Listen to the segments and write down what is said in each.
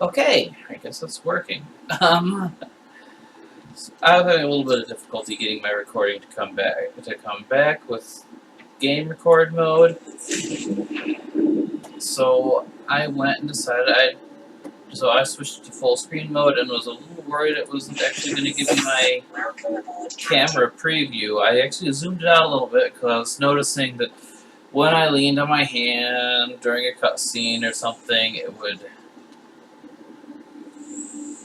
Okay, I guess it's working. I was having a little bit of difficulty getting my recording to come back with game record mode. So I went and decided I switched to full screen mode and was a little worried it wasn't actually going to give me my camera preview. I actually zoomed it out a little bit because I was noticing that when I leaned on my hand during a cutscene or something, it would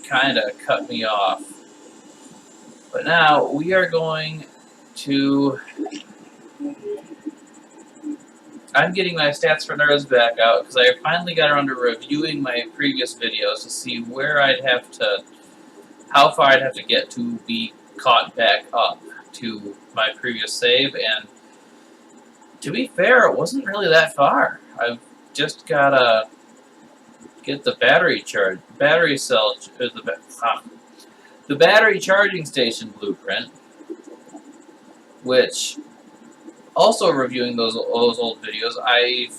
kind of cut me off. But now we are going to... I'm getting my stats for nerds back out because I finally got around to reviewing my previous videos to see where I'd have to, how far I'd have to get to be caught back up to my previous save, and to be fair, it wasn't really that far. I've just gotta get the battery charging station blueprint, which, also reviewing those old videos, I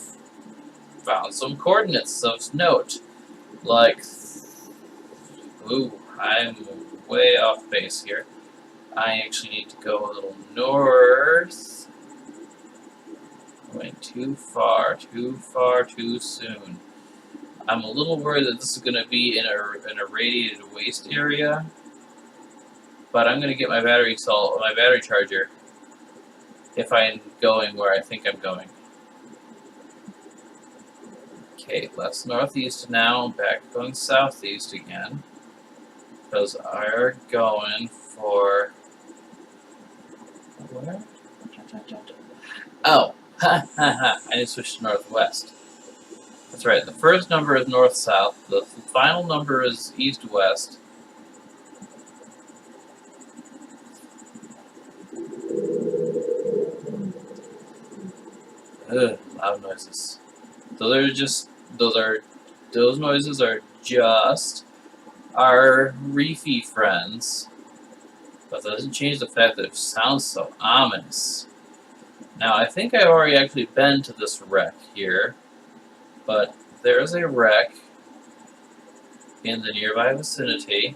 found some coordinates of note. Like, ooh, I'm way off base here. I actually need to go a little north. Going too far, too soon. I'm a little worried that this is going to be in a radiated waste area, but I'm going to get my battery charger if I'm going where I think I'm going. Okay, less northeast now, back going southeast again, because I'm going for... where? Oh, ha ha ha, I need to switch to northwest. That's right, the first number is north-south, the final number is east-west. Ugh, loud noises. Those noises are just our reefy friends. But that doesn't change the fact that it sounds so ominous. Now, I think I've already actually been to this wreck here, but there's a wreck in the nearby vicinity.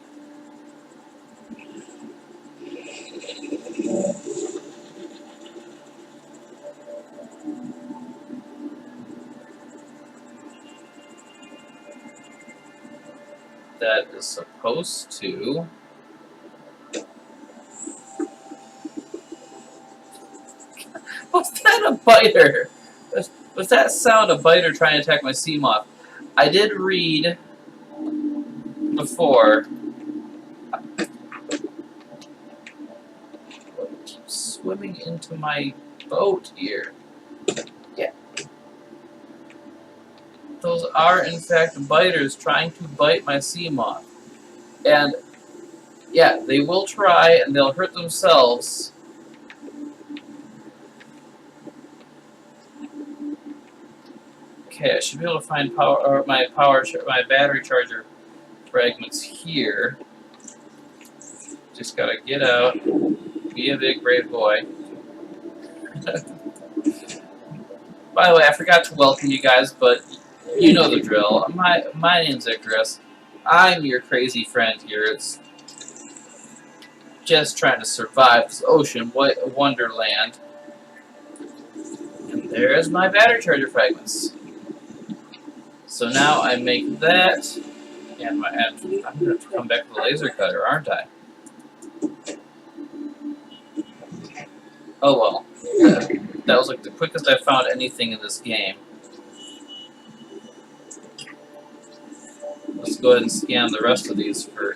That is supposed to... Was that a biter? Was that sound a biter trying to attack my Seamoth? I did read before. What keeps swimming into my boat here? Yeah. Those are, in fact, biters trying to bite my Seamoth. And, yeah, they will try and they'll hurt themselves. Okay, I should be able to find my battery charger fragments here. Just gotta get out, be a big brave boy. By the way, I forgot to welcome you guys, but you know the drill. My name's Icarus. I'm your crazy friend here. It's just trying to survive this ocean wonderland. And there's my battery charger fragments. So now I make that, and I'm going to have to come back to the laser cutter, aren't I? Oh well. That was like the quickest I found anything in this game. Let's go ahead and scan the rest of these for...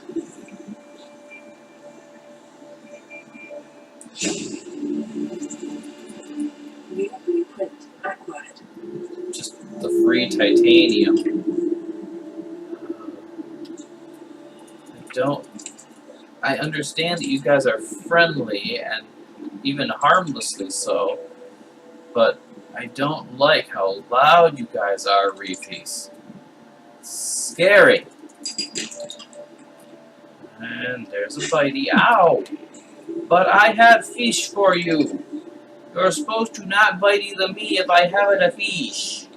just the free titanium. I understand that you guys are friendly and even harmlessly so, but I don't like how loud you guys are, Reefies. Scary. And there's a bitey. Ow! But I have fish for you. You're supposed to not bite either me if I haven't a fish.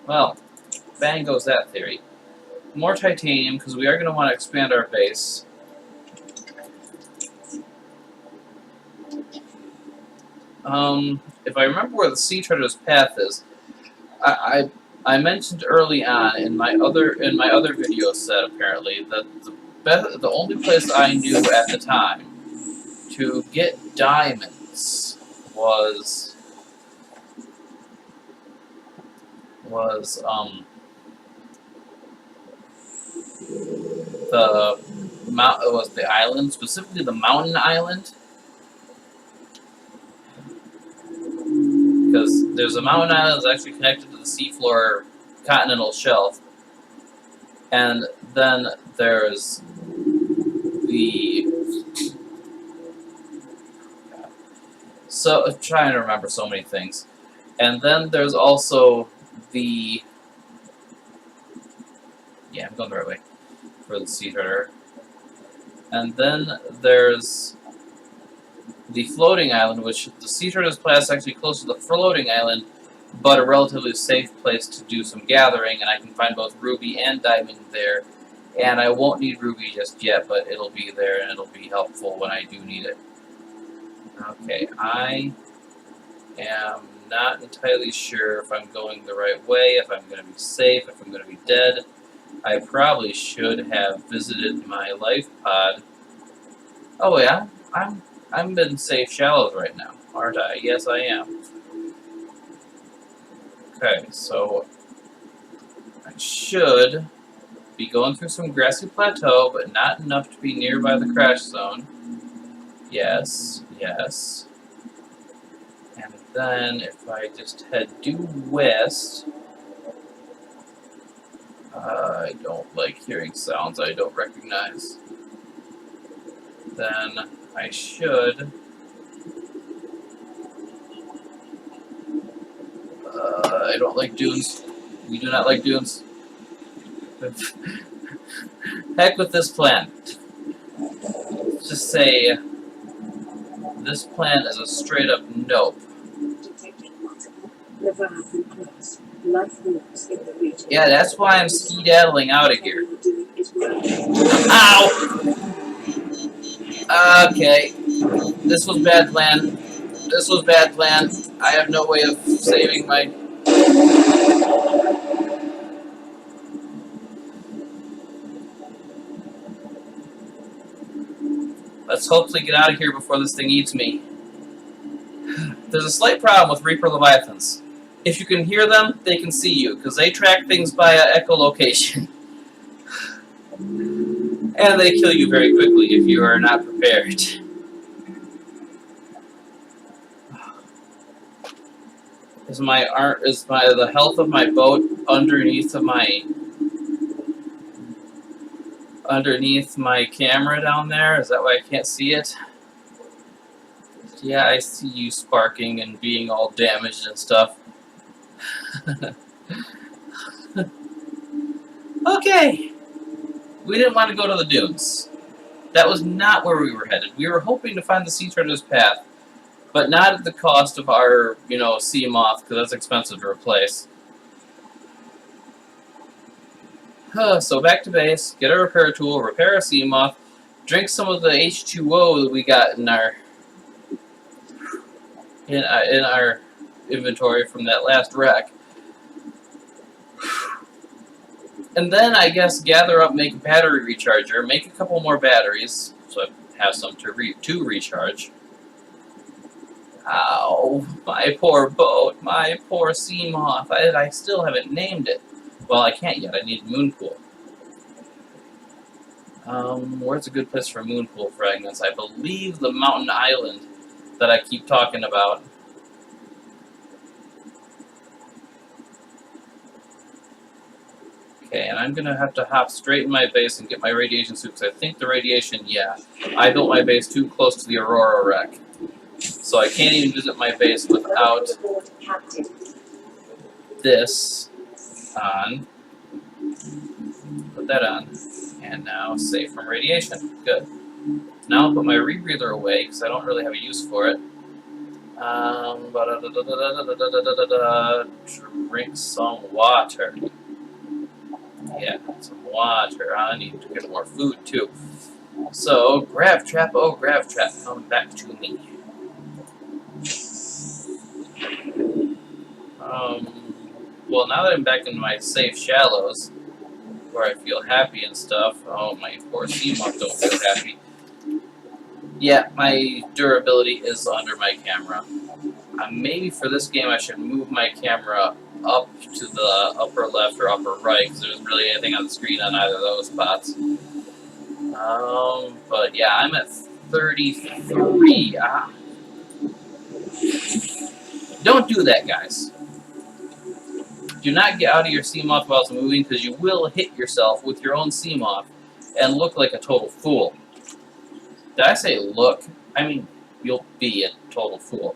Well, bang goes that theory. more titanium, because we are going to want to expand our base. If I remember where the sea treader's path is, I mentioned early on in my other video set apparently that the only place I knew at the time to get diamonds was the island, specifically the mountain island, because there's a mountain island that's actually connected to the seafloor continental shelf, and then there's I'm trying to remember so many things, and then there's also I'm going the right way for the sea treader. And then there's the floating island, which the sea treader's path is actually close to the floating island, but a relatively safe place to do some gathering, and I can find both ruby and diamond there. And I won't need ruby just yet, but it'll be there and it'll be helpful when I do need it. Okay, I am not entirely sure if I'm going the right way, if I'm going to be safe, if I'm going to be dead. I probably should have visited my life pod. Oh yeah, I'm in safe shallows right now, aren't I? Yes, I am. Okay, so I should be going through some grassy plateau, but not enough to be nearby the crash zone. Yes, yes. And then if I just head due west, I don't like hearing sounds I don't recognize. Then I should I don't like dunes. We do not like dunes. Heck with this plan. Let's just say this plan is a straight up nope. Yeah, that's why I'm skedaddling out of here. Ow! Okay. This was bad plan. This was bad plan. I have no way of saving my... Let's hopefully get out of here before this thing eats me. There's a slight problem with Reaper Leviathans. If you can hear them, they can see you, because they track things by echolocation. And they kill you very quickly if you are not prepared. Is the health of my boat underneath my camera down there? Is that why I can't see it? Yeah, I see you sparking and being all damaged and stuff. Okay. We didn't want to go to the dunes. That was not where we were headed. We were hoping to find the sea treader's path, but not at the cost of our, sea moth, because that's expensive to replace. So back to base, get a repair tool, repair a sea moth, drink some of the H2O that we got in our inventory from that last wreck. And then, I guess, gather up, make a battery recharger, make a couple more batteries, so I have some to recharge. Ow, my poor boat, my poor sea moth. I still haven't named it. Well, I can't yet. I need Moonpool. Where's a good place for Moonpool fragments? I believe the mountain island that I keep talking about. Okay, and I'm going to have to hop straight in my base and get my radiation suit, because I think the radiation, yeah. I built my base too close to the Aurora wreck. So I can't even visit my base without this on. Put that on. And now safe from radiation. Good. Now I'll put my rebreather away, because I don't really have a use for it. Drink some water. Yeah, some water. I need to get more food too. So, grab trap, oh grab trap, come back to me. Well, now that I'm back in my safe shallows, where I feel happy and stuff, oh, my poor sea moth don't feel happy. Yeah, my durability is under my camera. Maybe for this game I should move my camera up to the upper left or upper right, because there's really anything on the screen on either of those spots. But yeah, I'm at 33. Don't do that, guys. Do not get out of your sea moth while it's moving, because you will hit yourself with your own sea moth and look like a total fool. Did I say look? I mean, you'll be a total fool.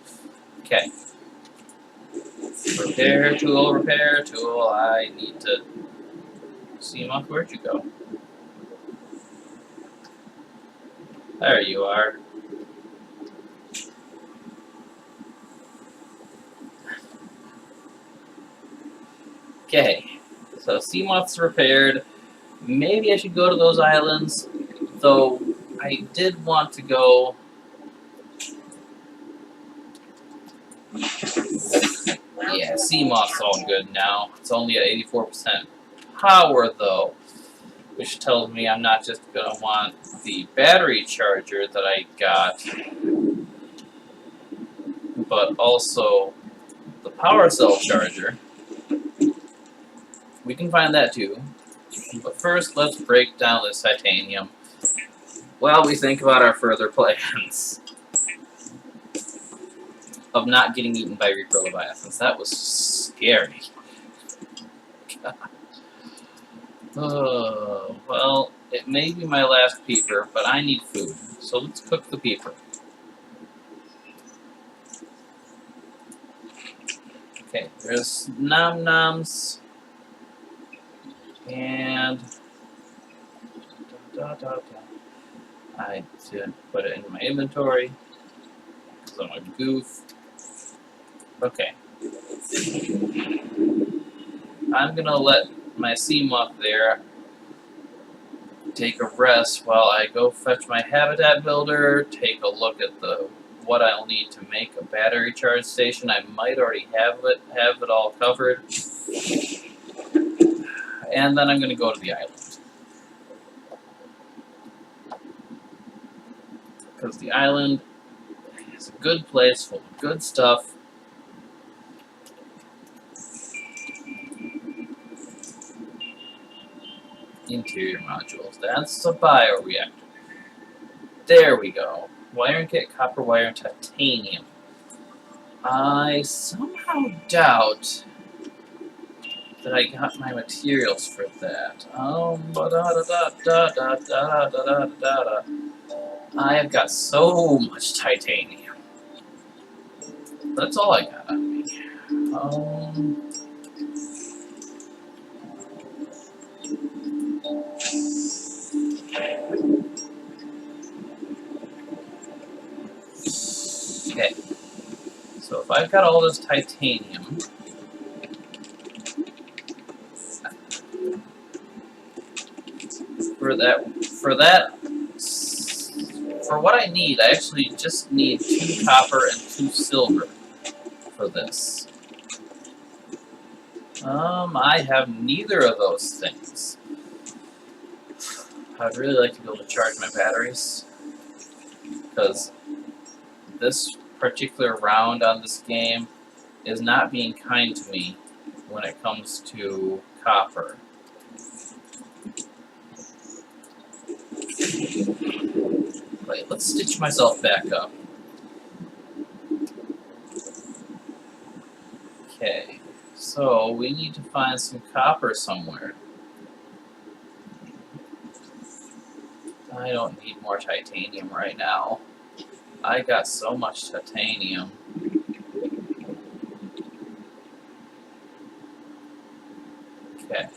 Okay. Repair tool, repair tool. I need to... Sea moth, where'd you go? There you are. Okay. So, sea moth's repaired. Maybe I should go to those islands, though I did want to go... Yeah, sea moth's all good now. It's only at 84% power, though, which tells me I'm not just going to want the battery charger that I got, but also the power cell charger. We can find that too. But first, let's break down this titanium while we think about our further plans of not getting eaten by Reaper Leviathans. That was scary. God. Oh, well, it may be my last peeper, but I need food. So let's cook the peeper. Okay, there's nom-noms. And... I didn't put it in my inventory, because I'm a goof. Okay. I'm gonna let my sea moth there take a rest while I go fetch my habitat builder, take a look at what I'll need to make a battery charge station. I might already have it all covered. And then I'm gonna go to the island. Because the island is a good place full of good stuff. Interior modules. That's a bioreactor. There we go. Wiring kit, copper wire, and titanium. I somehow doubt that I got my materials for that. I have got so much titanium. That's all I got on me. Okay. So if I've got all this titanium, for what I need, I actually just need 2 copper and 2 silver for this. I have neither of those things. I'd really like to be able to charge my batteries, because this particular round on this game is not being kind to me when it comes to copper. Wait, let's stitch myself back up. Okay, so we need to find some copper somewhere. I don't need more titanium right now. I got so much titanium. Okay.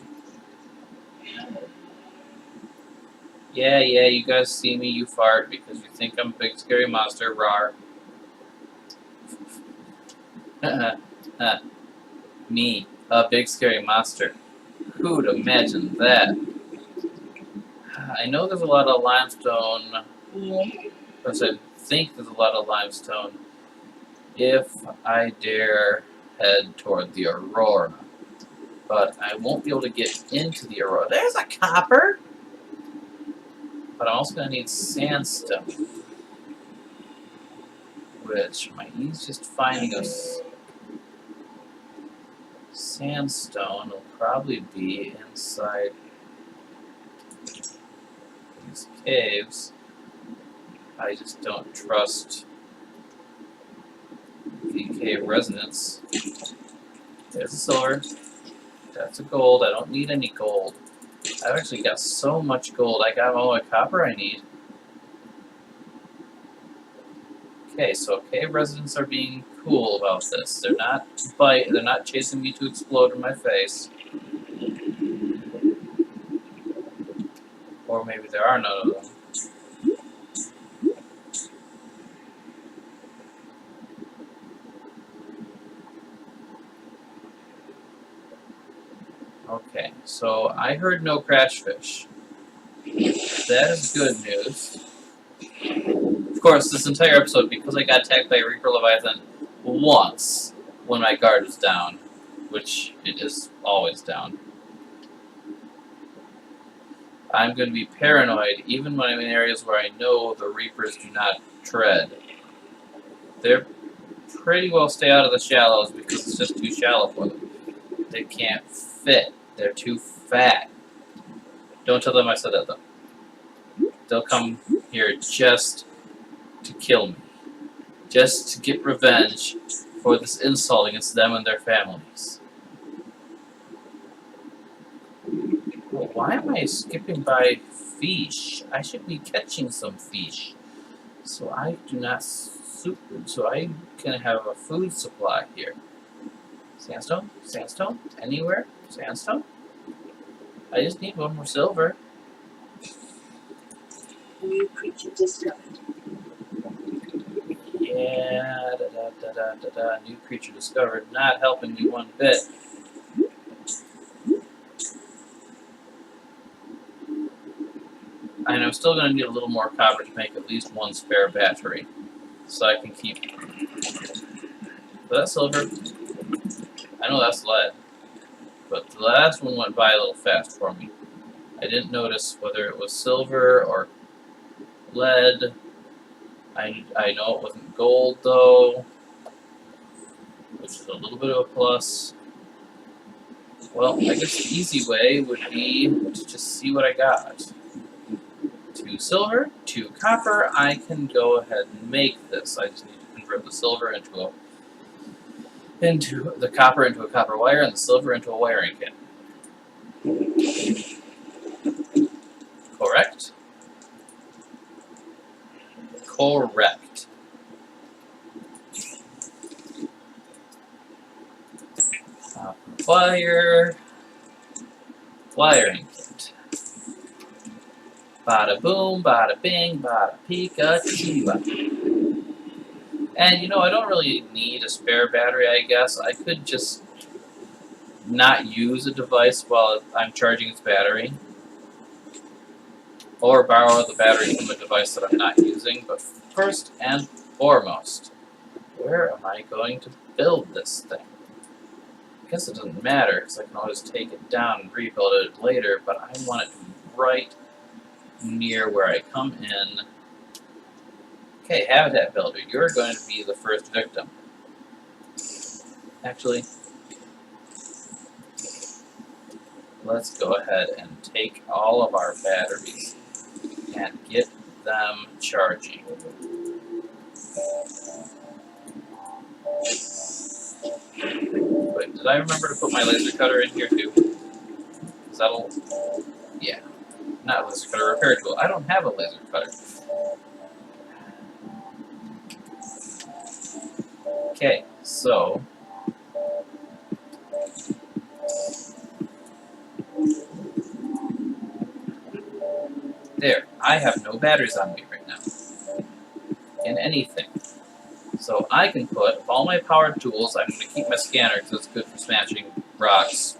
Yeah, you guys see me, you fart, because you think I'm a big scary monster, rawr. Me, a big scary monster. Who'd imagine that? I know there's a lot of limestone, because I think there's a lot of limestone if I dare head toward the Aurora. But I won't be able to get into the Aurora. There's a copper! But I'm also going to need sandstone, which my easiest finding of sandstone will probably be inside these caves. I just don't trust the cave residents. There's a silver. That's a gold. I don't need any gold. I've actually got so much gold. I got all the copper I need. Okay, so cave residents are being cool about this. They're not chasing me to explode in my face. Or maybe there are none of them. Okay, so I heard no crash fish. That is good news. Of course, this entire episode, because I got attacked by a Reaper Leviathan once when my guard was down, which it is always down, I'm going to be paranoid even when I'm in areas where I know the Reapers do not tread. They're pretty well stay out of the shallows because it's just too shallow for them. They can't fit. They're too fat. Don't tell them I said that, though. They'll come here just to kill me. Just to get revenge for this insult against them and their families. Well, why am I skipping by fish? I should be catching some fish. So I do not... So I can have a food supply here. Sandstone? Sandstone? Anywhere? Sandstone? I just need one more silver. New creature discovered. Yeah, new creature discovered. Not helping me one bit. And I'm still going to need a little more copper to make at least one spare battery. So I can keep... So that's silver. I know that's lead. But the last one went by a little fast for me. I didn't notice whether it was silver or lead. I know it wasn't gold, though, which is a little bit of a plus. Well, I guess the easy way would be to just see what I got. 2 silver, 2 copper. I can go ahead and make this. I just need to convert the silver into the copper into a copper wire and the silver into a wiring kit. Correct? Correct. Wiring kit. Bada boom, bada bing, bada Pikachu. And you know, I don't really need a spare battery, I guess. I could just not use a device while I'm charging its battery. Or borrow the battery from a device that I'm not using. But first and foremost, where am I going to build this thing? I guess it doesn't matter, because I can always take it down and rebuild it later, but I want it to be right near where I come in. Okay, Habitat Builder, you're going to be the first victim. Actually, let's go ahead and take all of our batteries and get them charging. Wait, did I remember to put my laser cutter in here too? Because that'll... yeah. Not a laser cutter, repair tool. I don't have a laser cutter. Okay, so... there, I have no batteries on me right now. In anything. So I can put all my power tools, I'm going to keep my scanner because it's good for smashing rocks,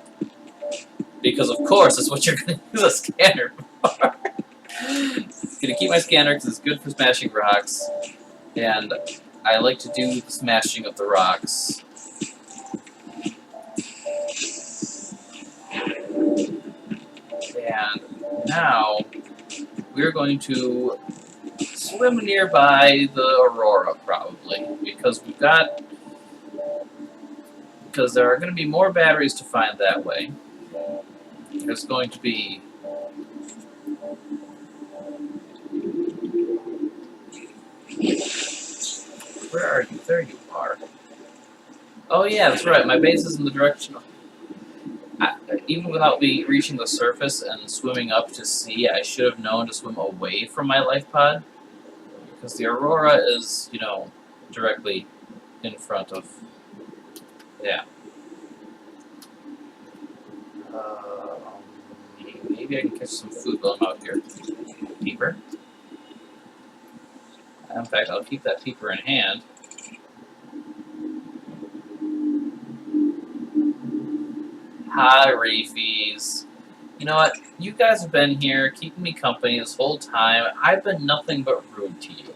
Because of course that's what you're going to use a scanner for. Gonna keep my scanner because it's good for smashing rocks, and I like to do the smashing of the rocks. And now we're going to swim nearby the Aurora, probably, because there are going to be more batteries to find that way. There's going to be where are you? There you are. Oh yeah, that's right. My base is in the direction of... even without me reaching the surface and swimming up to sea, I should have known to swim away from my life pod. Because the Aurora is, you know, directly in front of... Yeah. Maybe I can catch some food while I'm out here. Peeper. In fact, I'll keep that peeper in hand. Hi, Reefies. You know what? You guys have been here keeping me company this whole time. I've been nothing but rude to you.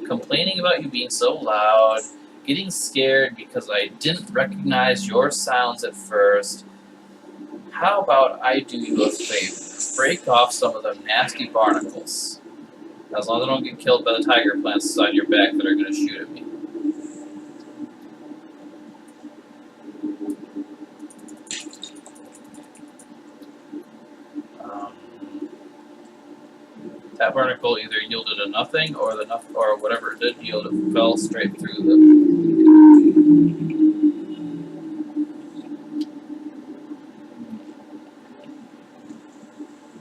Complaining about you being so loud, getting scared because I didn't recognize your sounds at first. How about I do you a favor? Break off some of them nasty barnacles. As long as I don't get killed by the tiger plants on your back that are going to shoot at me. That barnacle either yielded a nothing, or or whatever it did yield, it fell straight through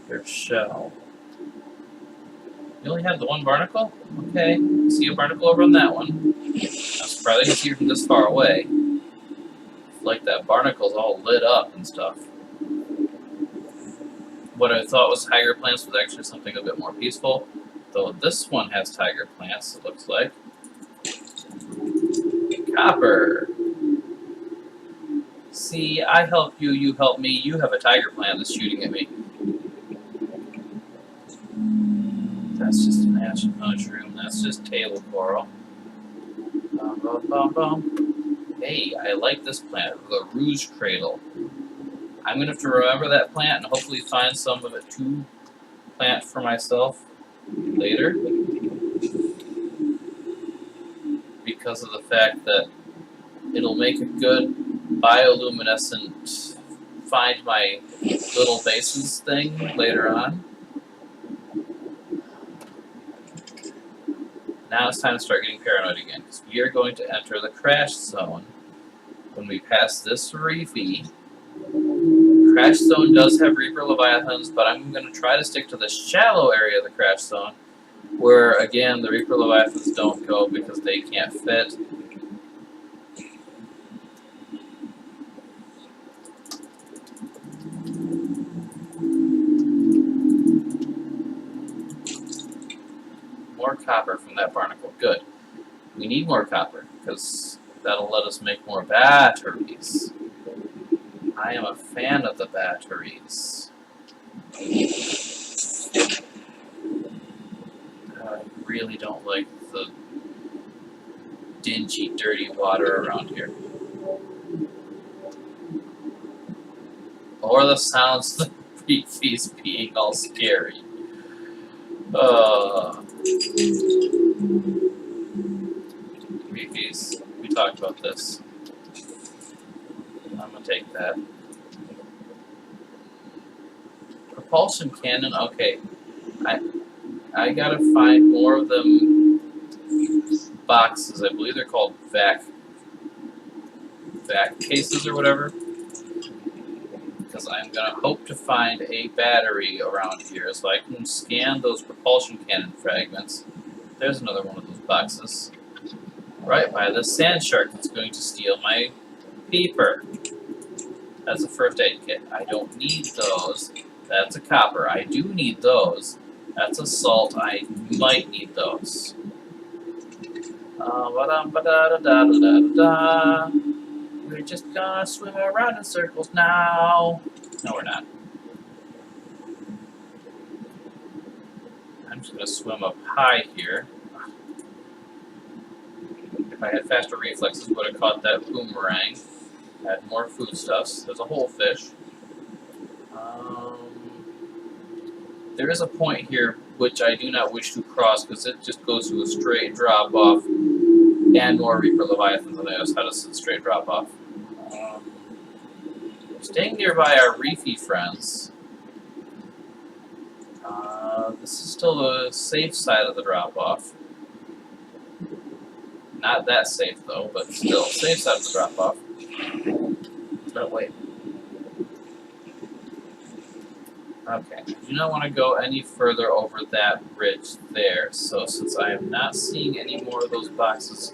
their shell. You only had the one barnacle? Okay, see a barnacle over on that one. I'm surprised I can see you from this far away. Like that barnacle's all lit up and stuff. What I thought was tiger plants was actually something a bit more peaceful. Though this one has tiger plants, it looks like. Copper! See, I help you, you help me, you have a tiger plant that's shooting at me. That's just an ancient mushroom, that's just table coral. Bum, bum, bum, bum. Hey, I like this plant, the Rouge Cradle. I'm going to have to remember that plant and hopefully find some of it to plant for myself later. Because of the fact that it'll make a good bioluminescent find my little bases thing later on. Now it's time to start getting paranoid again, because we are going to enter the crash zone when we pass this reefy. Crash zone does have Reaper Leviathans, but I'm going to try to stick to the shallow area of the crash zone, where, again, the Reaper Leviathans don't go because they can't fit. More copper from that barnacle. Good. We need more copper, because that'll let us make more batteries. I am a fan of the batteries. I really don't like the dingy, dirty water around here. Or the sounds of the reefs being all scary. Reefs, we talked about this. I'm gonna take that. Propulsion cannon, okay. I gotta find more of them boxes. I believe they're called vac cases or whatever. Because I'm gonna hope to find a battery around here so I can scan those propulsion cannon fragments. There's another one of those boxes. Right by the sand shark that's going to steal my peeper. That's a first aid kit. I don't need those. That's a copper. I do need those. That's a salt. I might need those. We're just gonna swim around in circles now. No, we're not. I'm just going to swim up high here. If I had faster reflexes, would have caught that boomerang. Had more foodstuffs. There's a whole fish. There is a point here which I do not wish to cross because it just goes to a straight drop off, and more Reaper Leviathans on the other side of a straight drop off. Staying nearby our reefy friends. This is still the safe side of the drop off. Not that safe though, but still safe side of the drop off. But wait. Okay, I do not want to go any further over that ridge there, so since I am not seeing any more of those boxes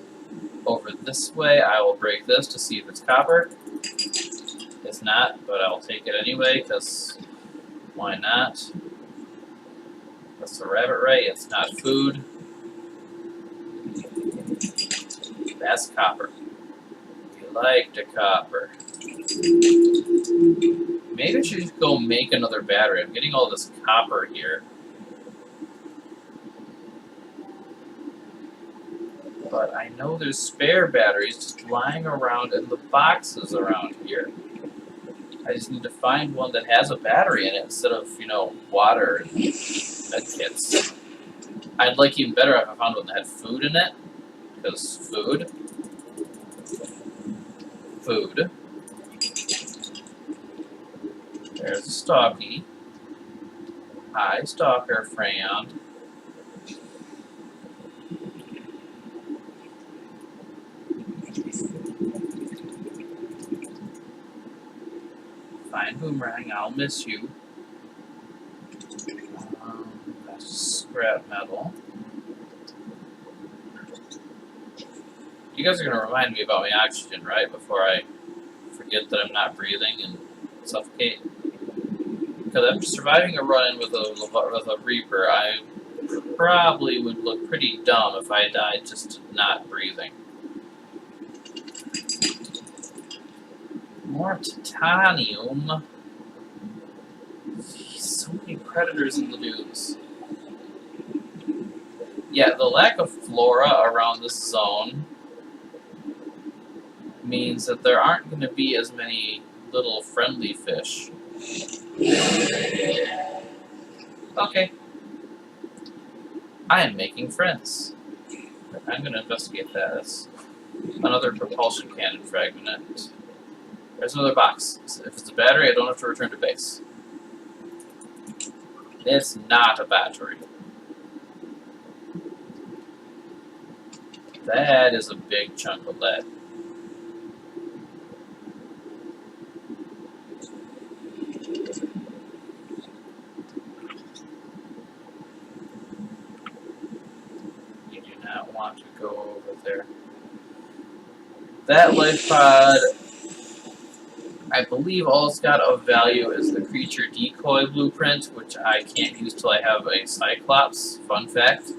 over this way, I will break this to see if it's copper. It's not, but I'll take it anyway, because why not? That's the rabbit ray, it's not food. That's copper. We like the copper. Maybe I should just go make another battery. I'm getting all this copper here. But I know there's spare batteries just lying around in the boxes around here. I just need to find one that has a battery in it instead of, you know, water and med kits. I'd like even better if I found one that had food in it. Because food. Food. There's a Stalky. Hi, Stalker friend. Fine boomerang, I'll miss you. That's scrap metal. You guys are going to remind me about my oxygen, right? Before I forget that I'm not breathing and suffocate. Because after surviving a run-in with a Reaper, I probably would look pretty dumb if I died just not breathing. More titanium. Jeez, so many predators in the dunes. Yeah, the lack of flora around this zone means that there aren't going to be as many little friendly fish. Okay. I am making friends. I'm going to investigate that. That's another propulsion cannon fragment. There's another box. If it's a battery, I don't have to return to base. It's not a battery. That is a big chunk of lead. You do not want to go over there. That life pod, I believe all it's got of value is the creature decoy blueprint, which I can't use till I have a Cyclops, fun fact.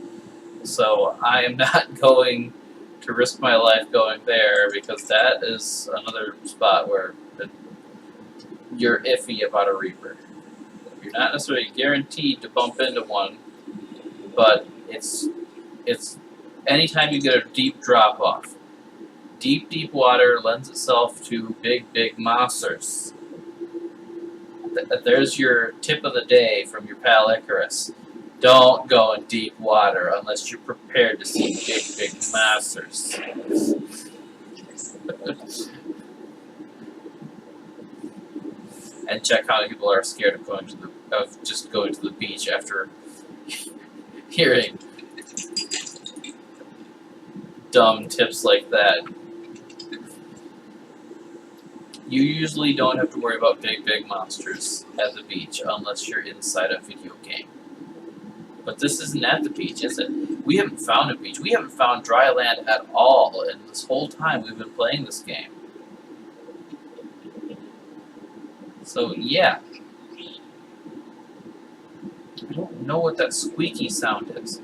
So I am not going to risk my life going there, because that is another spot where you're iffy about a Reaper. You're not necessarily guaranteed to bump into one, but it's anytime you get a deep drop off. Deep water lends itself to big monsters. There's your tip of the day from your pal Icarus. Don't go in deep water unless you're prepared to see big monsters. And check how many people are scared of just going to the beach after hearing dumb tips like that. You usually don't have to worry about big monsters at the beach unless you're inside a video game. But this isn't at the beach, is it? We haven't found a beach. We haven't found dry land at all in this whole time we've been playing this game. So, yeah. I don't know what that squeaky sound is.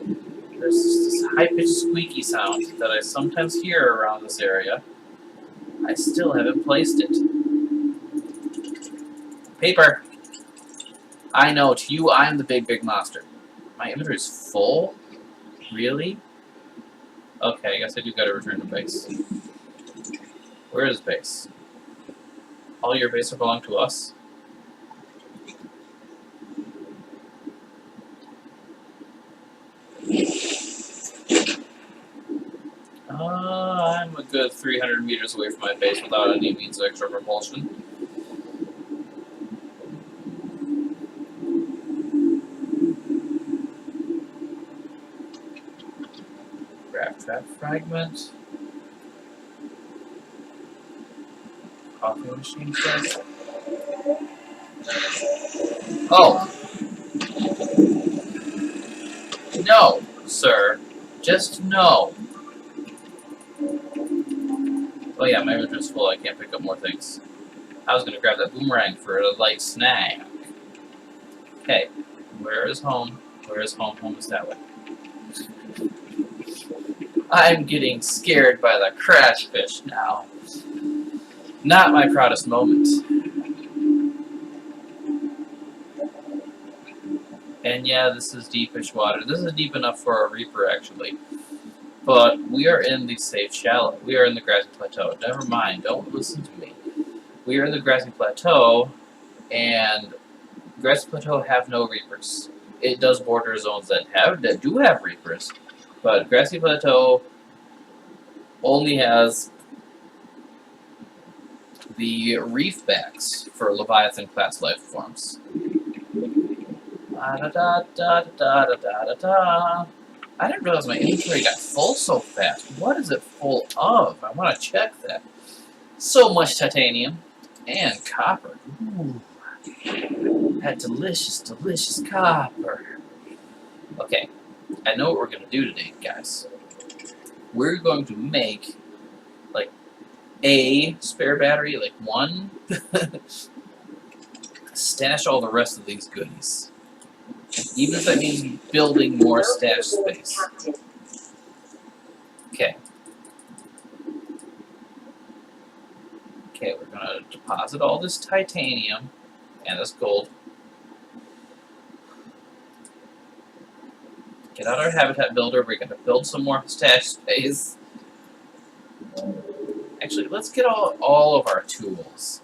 There's this high-pitched squeaky sound that I sometimes hear around this area. I still haven't placed it. Paper! I know, to you, I'm the big monster. My inventory's full? Really? Okay, I guess I do gotta return to base. Where is base? All your base belong to us? I'm a good 300 meters away from my base without any means of extra propulsion. Grab trap fragment. Coffee machine says. Oh! No, sir. Just no. Oh yeah, my inventory's full, I can't pick up more things. I was gonna grab that boomerang for a light snack. Okay, where is home? Where is home? Home is that way. I'm getting scared by the crash fish now. Not my proudest moment. And yeah, this is deepish water. This is deep enough for a reaper, actually. But we are in the safe shallow. We are in the grassy plateau. Never mind, don't listen to me. We are in the grassy plateau, and grassy plateau have no reapers. It does border zones that do have reapers, but grassy plateau only has the reef backs for Leviathan class life forms. I didn't realize my inventory got full so fast. What is it full of? I want to check that. So much titanium and copper. Ooh, that delicious, delicious copper. Okay, I know what we're going to do today, guys. We're going to make, like, a spare battery, like one. Stash all the rest of these goodies. Even if that means building more stash space. Okay. Okay, we're going to deposit all this titanium and this gold. Get out our habitat builder. We're going to build some more stash space. Actually, let's get all of our tools.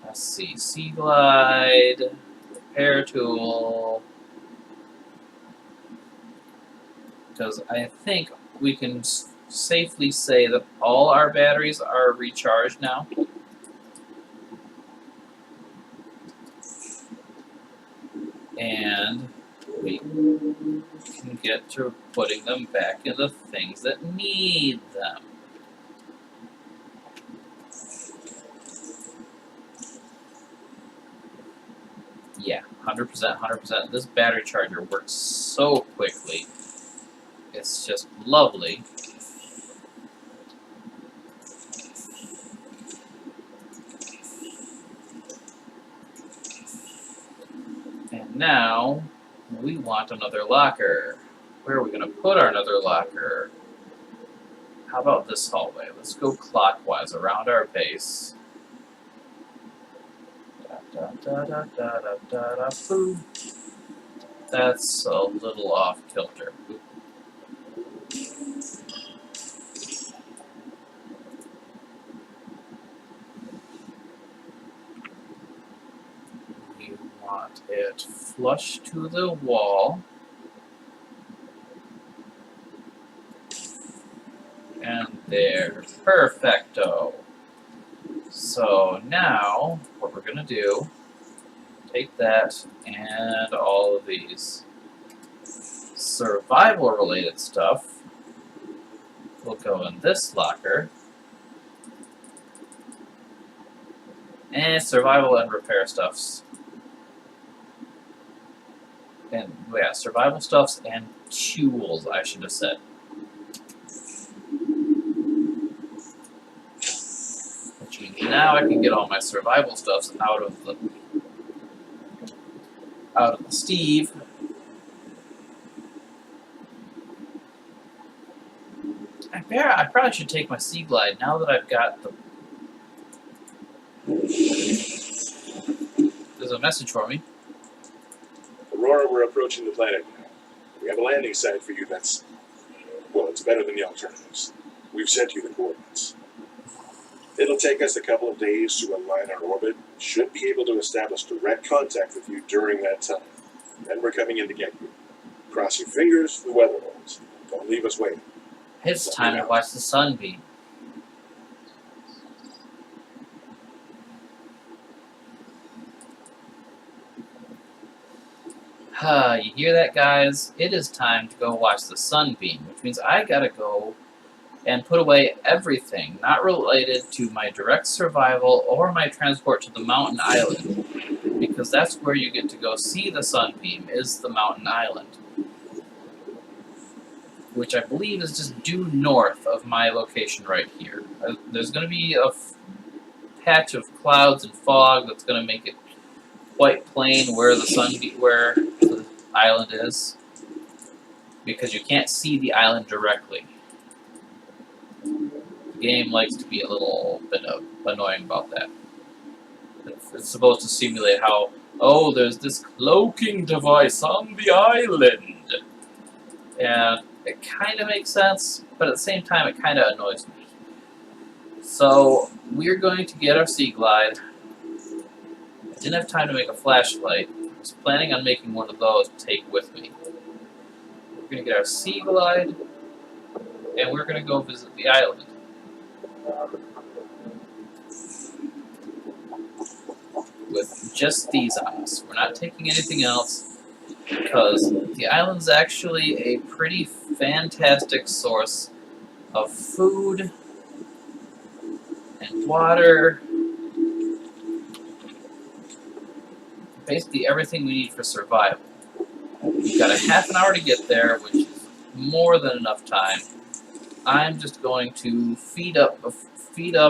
Let's see. Sea Glide, repair tool. Because I think we can safely say that all our batteries are recharged now. And we can get to putting them back in the things that need them. Yeah, 100%, 100%. This battery charger works so quickly. It's just lovely. And now, we want another locker. Where are we going to put our another locker? How about this hallway? Let's go clockwise around our base. That's a little off kilter. You want it flush to the wall. And there. Perfecto. So now, what we're going to do, take that and all of these survival-related stuff will go in this locker. And survival and repair stuffs. And, yeah, survival stuffs and tools, I should have said. Which means now I can get all my survival stuffs out of the Steve. I probably should take my Sea Glide now that I've got the... There's a message for me. Aurora, we're approaching the planet. We have a landing site for you that's, well, it's better than the alternatives. We've sent you the coordinates. It'll take us a couple of days to align our orbit. Should be able to establish direct contact with you during that time. Then we're coming in to get you. Cross your fingers for the weather holds. Don't leave us waiting. It's time to watch the sunbeam. You hear that, guys? It is time to go watch the sunbeam, which means I gotta go and put away everything not related to my direct survival or my transport to the mountain island, because that's where you get to go see the sunbeam, is the mountain island, which I believe is just due north of my location right here. There's going to be a patch of clouds and fog that's going to make it quite plain where the island is, because you can't see the island directly. The game likes to be a little bit annoying about that. It's supposed to simulate how, oh, there's this cloaking device on the island. And it kind of makes sense, but at the same time it kind of annoys me. So, we're going to get our Sea Glide. I didn't have time to make a flashlight. I was planning on making one of those to take with me. We're going to get our Sea Glide, and we're going to go visit the island. With just these on us. We're not taking anything else, because the island's actually a pretty fantastic source of food and water. Basically everything we need for survival. We've got a half an hour to get there, which is more than enough time. I'm just going to feed up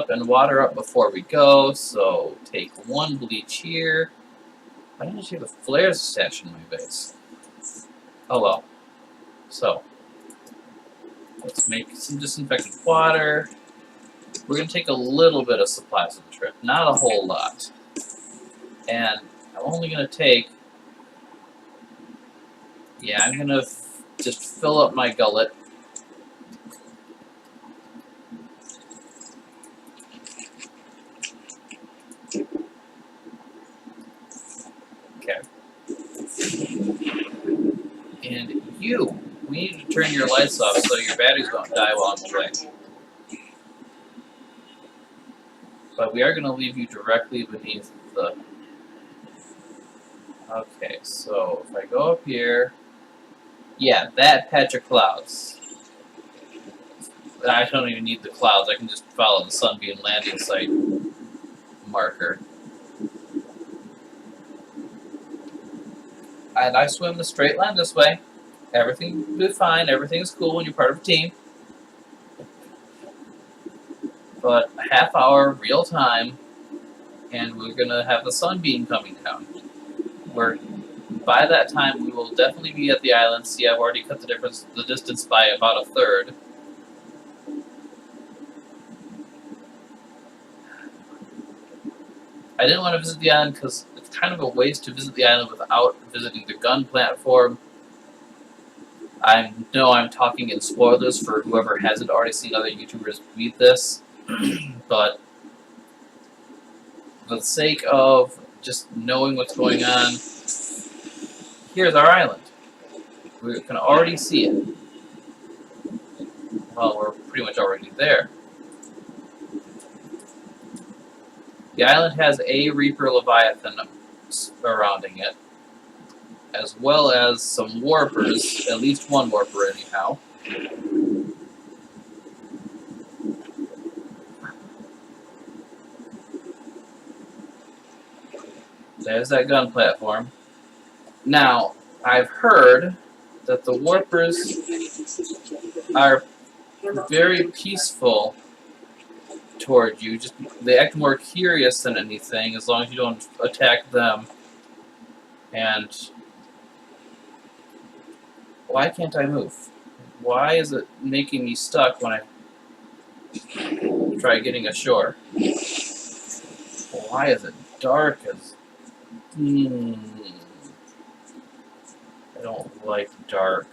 and water up before we go, so take one bleach here. I didn't see the flares stashed in my base. Oh well. So, let's make some disinfected water. We're going to take a little bit of supplies on the trip, not a whole lot. And I'm only going to take, I'm going to just fill up my gullet. Okay. And we need to turn your lights off so your batteries don't die while I'm away. But we are going to leave you directly beneath the... Okay, so if I go up here... Yeah, that patch of clouds. I don't even need the clouds, I can just follow the Sunbeam landing site marker. And I swim the straight line this way. Everything will be fine, everything is cool when you're part of a team. But a half hour, real time, and we're going to have the sunbeam coming down. By that time, we will definitely be at the island. See, I've already cut the distance by about a third. I didn't want to visit the island because it's kind of a waste to visit the island without visiting the gun platform. I know I'm talking in spoilers for whoever hasn't already seen other YouTubers beat this, but for the sake of just knowing what's going on, here's our island. We can already see it. Well, we're pretty much already there. The island has a Reaper Leviathan surrounding it, as well as some warpers, at least one warper anyhow. There's that gun platform. Now, I've heard that the warpers are very peaceful toward you. Just they act more curious than anything, as long as you don't attack them. And why can't I move? Why is it making me stuck when I try getting ashore? Why is it dark as... I don't like dark.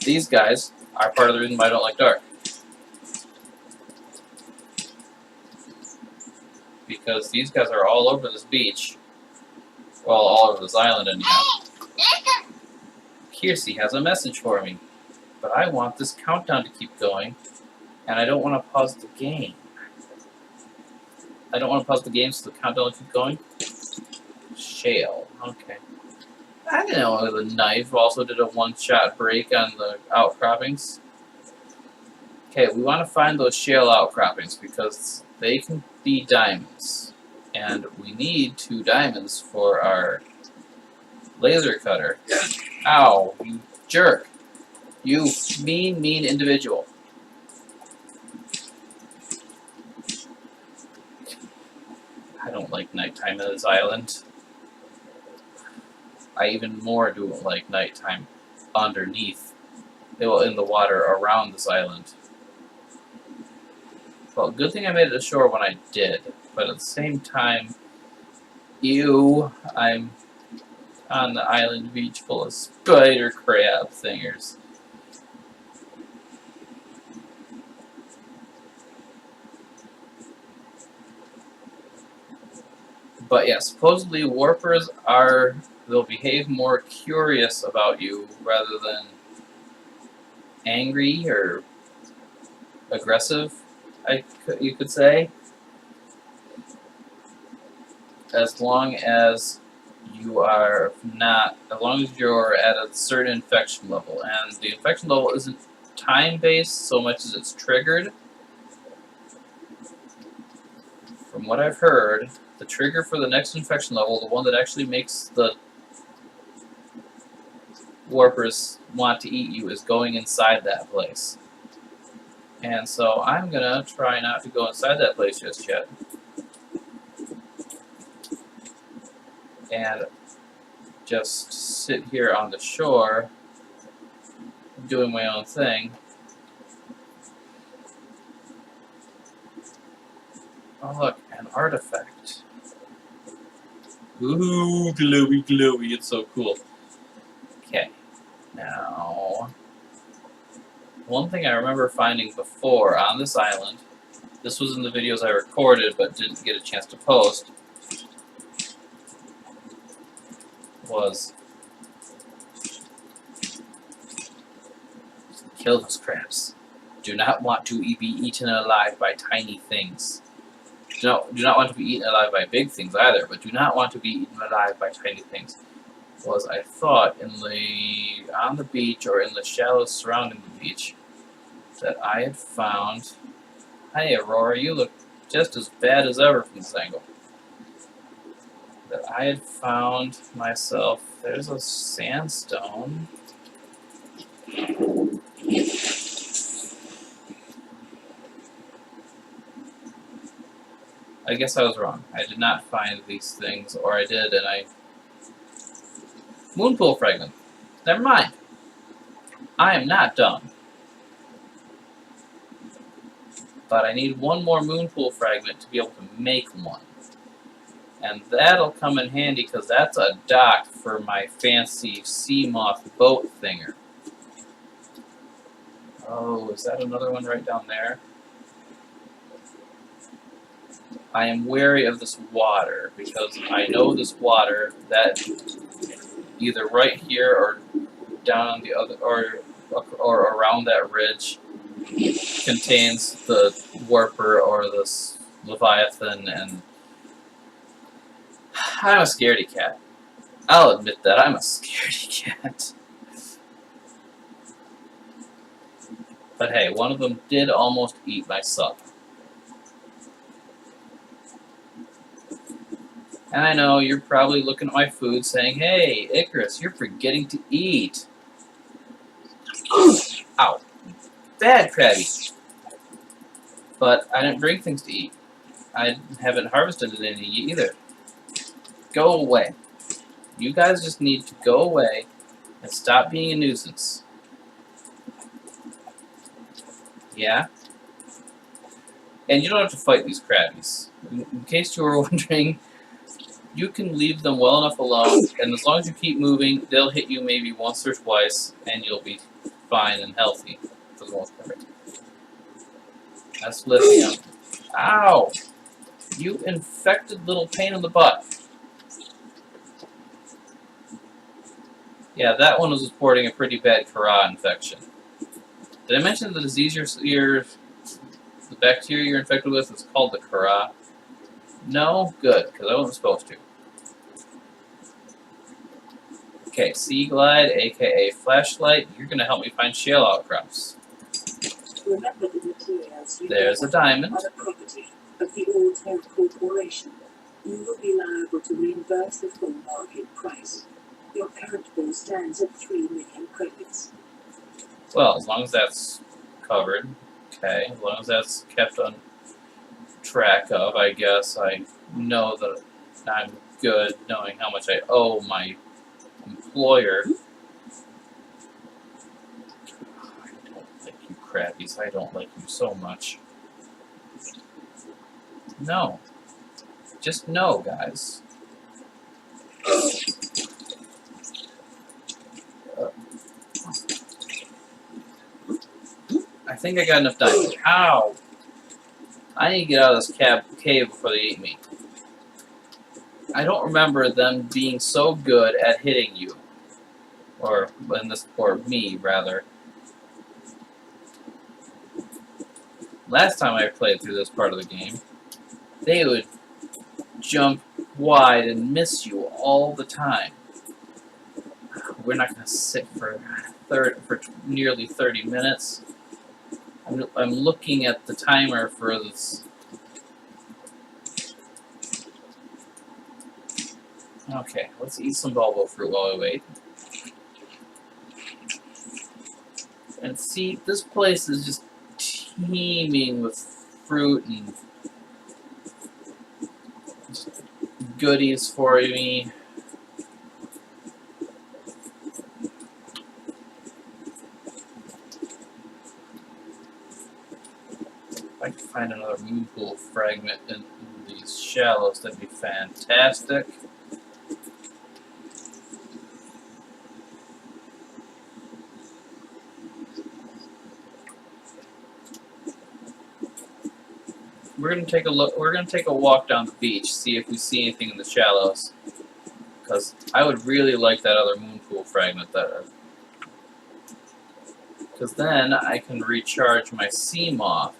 these guys are part of the reason why I don't like dark. Because these guys are all over this beach. Well, all over this island anyhow. Kiersey has a message for me. But I want this countdown to keep going. And I don't want to pause the game. I don't want to pause the game so the countdown will keep going. Shale. Okay. I didn't know the knife also did a one-shot break on the outcroppings. Okay, we want to find those shale outcroppings because they can be diamonds. And we need 2 diamonds for our laser cutter. Ow, you jerk. You mean individual. I don't like nighttime on this island. I even more don't like nighttime underneath, in the water around this island. Well, good thing I made it ashore when I did, but at the same time, I'm on the island beach full of spider crab thingers. But yeah, supposedly warpers they'll behave more curious about you rather than angry or aggressive, you could say. As long as you're at a certain infection level. And the infection level isn't time-based so much as it's triggered. From what I've heard, the trigger for the next infection level, the one that actually makes the warpers want to eat you, is going inside that place. And so I'm gonna try not to go inside that place just yet. And just sit here on the shore doing my own thing. Oh look, an artifact. Ooh, glowy, glowy, it's so cool. Okay, now, one thing I remember finding before on this island, this was in the videos I recorded but didn't get a chance to post, was kill those crabs. Do not want to be eaten alive by tiny things. Do not want to be eaten alive by big things either, but do not want to be eaten alive by tiny things. Was I thought on the beach or in the shallows surrounding the beach that I had found. Hey Aurora, you look just as bad as ever from this angle. That I had found myself. There's a sandstone. I guess I was wrong. I did not find these things, or I did, and I... Moonpool fragment. Never mind. I am not dumb. But I need one more moonpool fragment to be able to make one. And that'll come in handy, because that's a dock for my fancy sea moth boat thinger. Oh, is that another one right down there? I am wary of this water, because I know this water, that either right here or down on the other, or around that ridge, contains the warper or this leviathan, and I'm a scaredy cat. I'll admit that, I'm a scaredy cat. But hey, one of them did almost eat my sub. And I know you're probably looking at my food saying, hey, Icarus, you're forgetting to eat. Ow. Bad Krabby. But I didn't bring things to eat. I haven't harvested any either. Go away. You guys just need to go away and stop being a nuisance. Yeah? And you don't have to fight these Krabbies. In case you were wondering, you can leave them well enough alone, and as long as you keep moving, they'll hit you maybe once or twice, and you'll be fine and healthy for the most part. That's lithium. Ow! You infected little pain in the butt. Yeah, that one was reporting a pretty bad Kara infection. Did I mention the disease the bacteria you're infected with is called the Kara? No? Good, because I wasn't supposed to. Okay, Sea Glide, aka Flashlight, you're going to help me find shale outcrops. Remember the materials you There's a bought diamond. are the property of the Alltel Corporation. You will be liable to reimburse the full market price. Your current bill stands at 3 million credits. Well, as long as that's covered, okay, as long as that's kept on track of, I guess I know that I'm good knowing how much I owe my employer. I don't like you, crabbies. I don't like you so much. No. Just no, guys. I think I got enough diamonds. Ow! I need to get out of this cave before they eat me. I don't remember them being so good at hitting you. Or me, rather. Last time I played through this part of the game, they would jump wide and miss you all the time. We're not going to sit for nearly 30 minutes. I'm looking at the timer for this. Okay, let's eat some bulbo fruit while we wait. And see, this place is just teeming with fruit and goodies for me. If I could find another moon pool fragment in these shallows, that'd be fantastic. We're gonna take a look. We're gonna take a walk down the beach, see if we see anything in the shallows. Because I would really like that other moon pool fragment there. Because then I can recharge my sea moth.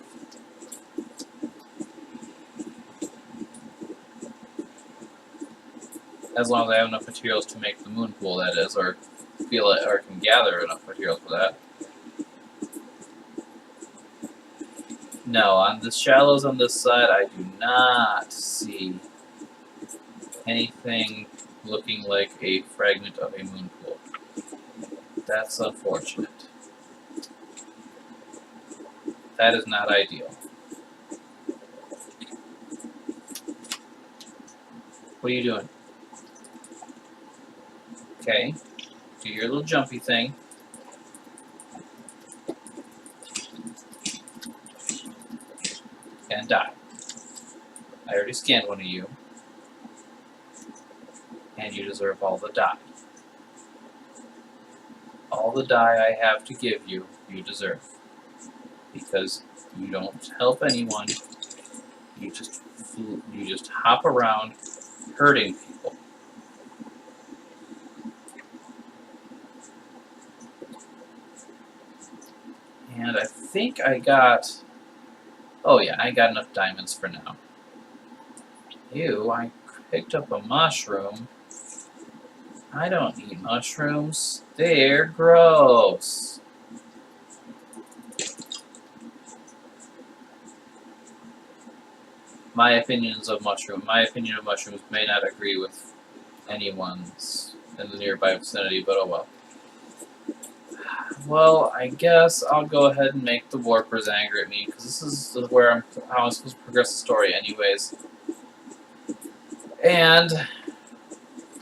As long as I have enough materials to make the moon pool, that is, or can gather enough materials for that. No, on the shallows on this side, I do not see anything looking like a fragment of a moon pool. That's unfortunate. That is not ideal. What are you doing? Okay, do your little jumpy thing. And die. I already scanned one of you. And you deserve all the dye. All the dye I have to give you, you deserve. Because you don't help anyone. You just hop around hurting people. And I think I got... Oh yeah, I got enough diamonds for now. Ew, I picked up a mushroom. I don't eat mushrooms. They're gross. My opinion of mushrooms may not agree with anyone's in the nearby vicinity, but oh well. Well, I guess I'll go ahead and make the warpers angry at me, because this is how I'm supposed to progress the story anyways. And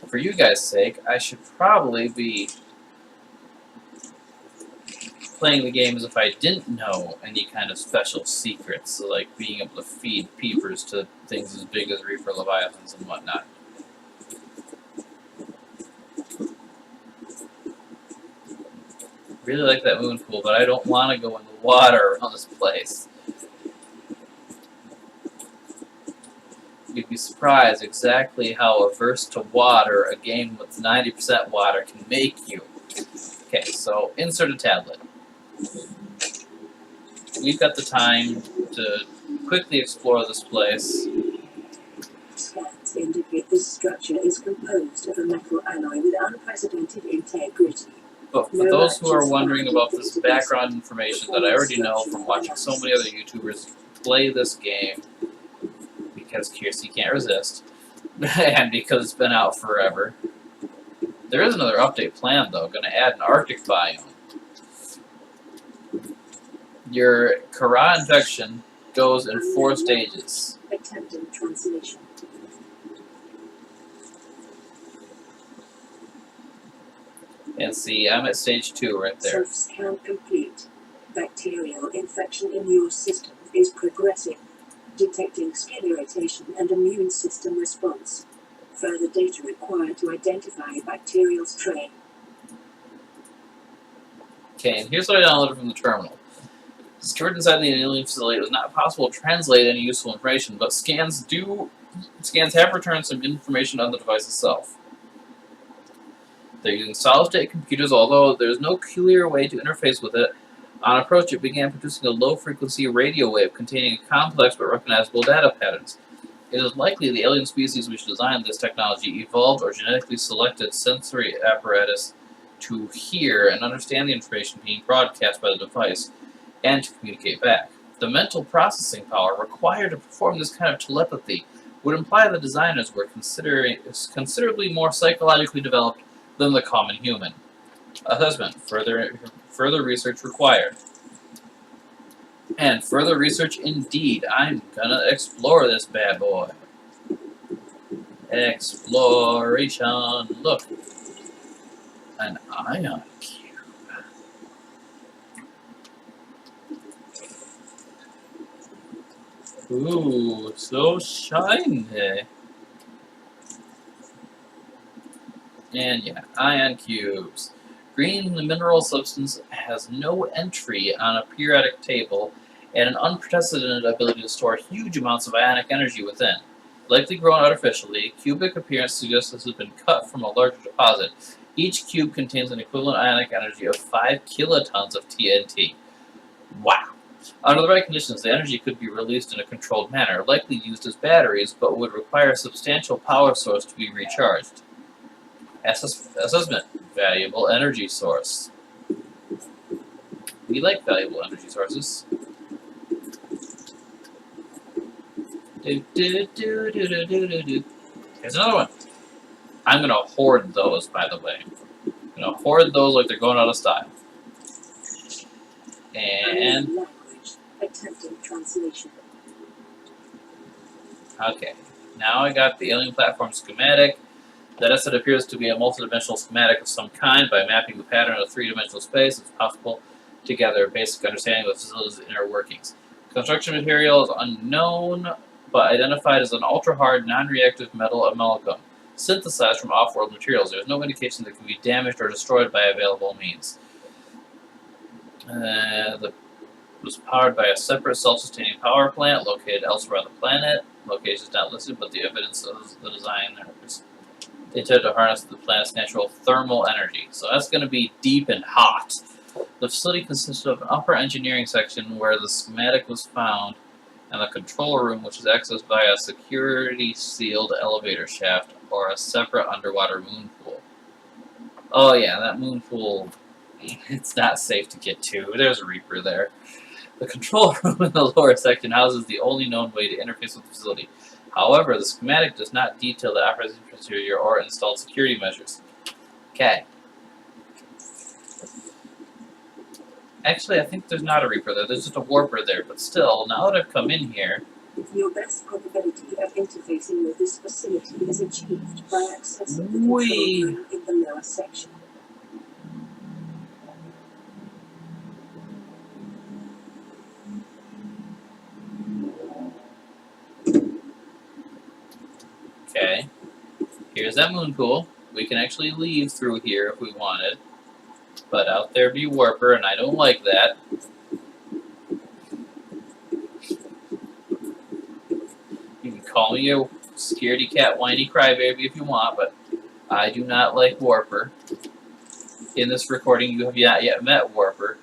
for you guys' sake, I should probably be playing the game as if I didn't know any kind of special secrets, so like being able to feed peepers to things as big as Reaper Leviathans and whatnot. really like that moon pool, but I don't want to go in the water around this place. You'd be surprised exactly how averse to water a game with 90% water can make you. Okay, so insert a tablet. We've got the time to quickly explore this place. Scans indicate this structure is composed of a metal alloy with unprecedented integrity. But for those who are wondering about this background information that I already know from watching so many other YouTubers play this game, because Kiersey can't resist, and because it's been out forever. There is another update planned, though, going to add an Arctic biome. Your Kara infection goes in 4 stages. Attempting translation. And see, I'm at stage 2 right there. Self-scan complete. Bacterial infection in your system is progressing. Detecting skin irritation and immune system response. Further data required to identify bacterial strain. Okay, and here's what I downloaded from the terminal. Stored inside the alien facility, it was not possible to translate any useful information, but scans have returned some information on the device itself. They're using solid-state computers, although there's no clear way to interface with it. On approach, it began producing a low-frequency radio wave containing complex but recognizable data patterns. It is likely the alien species which designed this technology evolved or genetically selected sensory apparatus to hear and understand the information being broadcast by the device and to communicate back. The mental processing power required to perform this kind of telepathy would imply the designers were considerably more psychologically developed than the common human. Assessment. Further research required. And further research indeed. I'm gonna explore this bad boy. Exploration. Look. An ion cube. Ooh, so shiny. And yeah, ion cubes. Green mineral substance has no entry on a periodic table and an unprecedented ability to store huge amounts of ionic energy within. Likely grown artificially, cubic appearance suggests this has been cut from a larger deposit. Each cube contains an equivalent ionic energy of 5 kilotons of TNT. Wow! Under the right conditions, the energy could be released in a controlled manner, likely used as batteries, but would require a substantial power source to be recharged. Assessment. Valuable energy source. We like valuable energy sources. Here's another one. I'm gonna hoard those, by the way. I'm gonna hoard those like they're going out of style. And Language. Attempting translation. okay, now I got the alien platform schematic. That asset appears to be a multidimensional schematic of some kind. By mapping the pattern of 3-dimensional space, it's possible to gather a basic understanding of the facility's inner workings. Construction material is unknown, but identified as an ultra-hard, non-reactive metal amalgam, synthesized from off-world materials. There is no indication that it can be damaged or destroyed by available means. It was powered by a separate self-sustaining power plant located elsewhere on the planet. Location is not listed, but the evidence of the design is intended to harness the planet's natural thermal energy. So that's going to be deep and hot. The facility consisted of an upper engineering section where the schematic was found, and the control room, which is accessed via a security-sealed elevator shaft or a separate underwater moon pool. Oh yeah, that moon pool, it's not safe to get to. There's a Reaper there. The control room in the lower section houses the only known way to interface with the facility. However, the schematic does not detail the operating procedure or installed security measures. Okay. Actually, I think there's not a Reaper there. There's just a Warper there. But still, now that I've come in here... Your best probability of interfacing with this facility is achieved by accessing the control room in the lower section. Okay. Here's that moon pool. We can actually leave through here if we wanted. But out there be Warper, and I don't like that. You can call me a scaredy cat, whiny crybaby if you want, but I do not like Warper. In this recording, you have not yet met Warper.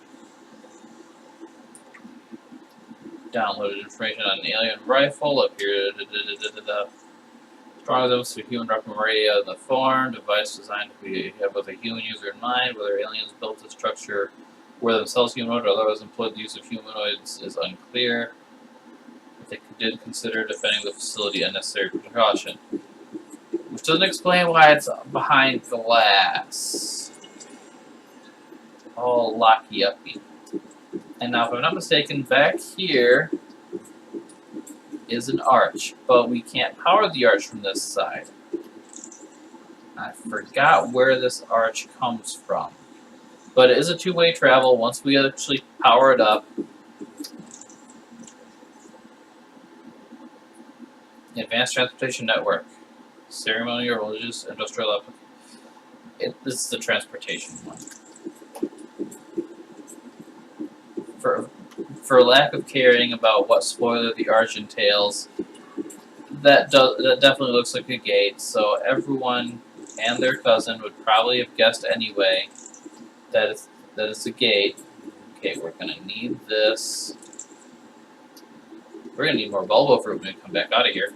Downloaded information on an alien rifle. Up here, stronger than a human weapon radio in the form. Device designed to be with a human user in mind. Whether aliens built the structure were themselves humanoid or otherwise employed the use of humanoids is unclear. But they did consider defending the facility a necessary precaution. Which doesn't explain why it's behind glass. All locky-uppy. And now, if I'm not mistaken, back here is an arch, but we can't power the arch from this side. I forgot where this arch comes from. But it is a two-way travel once we actually power it up. Advanced Transportation Network. Ceremonial, religious, industrial application. This is the transportation one. For lack of caring about what spoiler the arch entails, that definitely looks like a gate, so everyone and their cousin would probably have guessed anyway that it's a gate. Okay, we're going to need this. We're going to need more bulbo fruit when we come back out of here.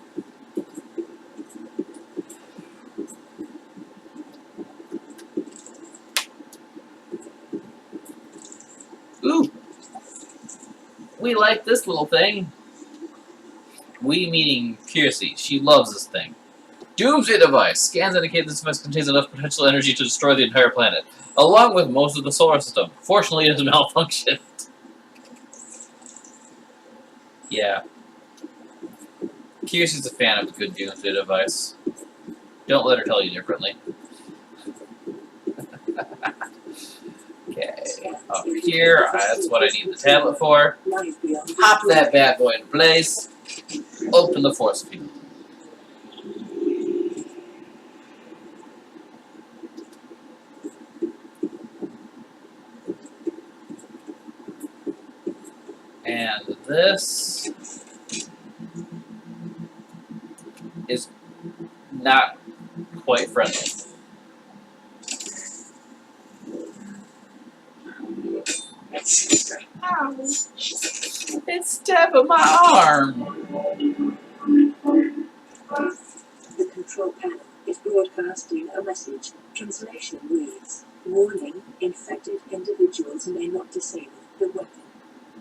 Ooh! We like this little thing. We meaning Piercy. She loves this thing. Doomsday device. Scans indicate this device contains enough potential energy to destroy the entire planet, along with most of the solar system. Fortunately, it has malfunctioned. Yeah. Piercy's a fan of a good doomsday device. Don't let her tell you differently. Okay, up here, that's what I need the tablet for. Pop that bad boy in place. Open the force field. And this is not quite friendly. Ow. It's stabbing my arm. The control panel is broadcasting a message. Translation reads, warning, infected individuals may not disable the weapon.